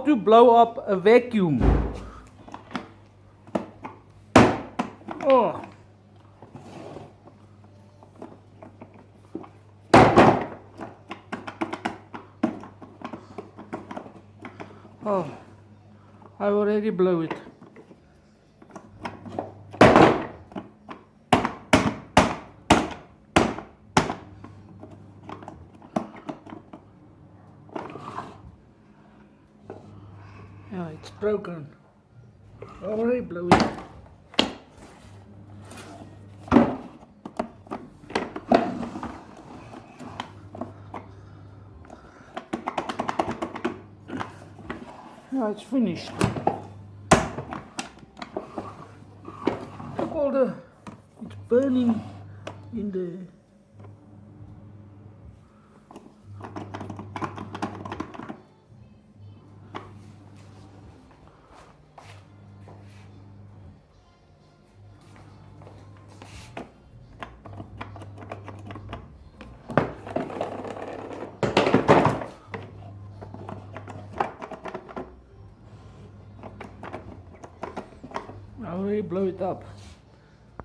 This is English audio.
to blow up a vacuum. Oh. Oh, I already blew it. Yeah, it's broken. I already blew it. Yeah, it's finished. Look all the, it's burning in the, I already blew it up.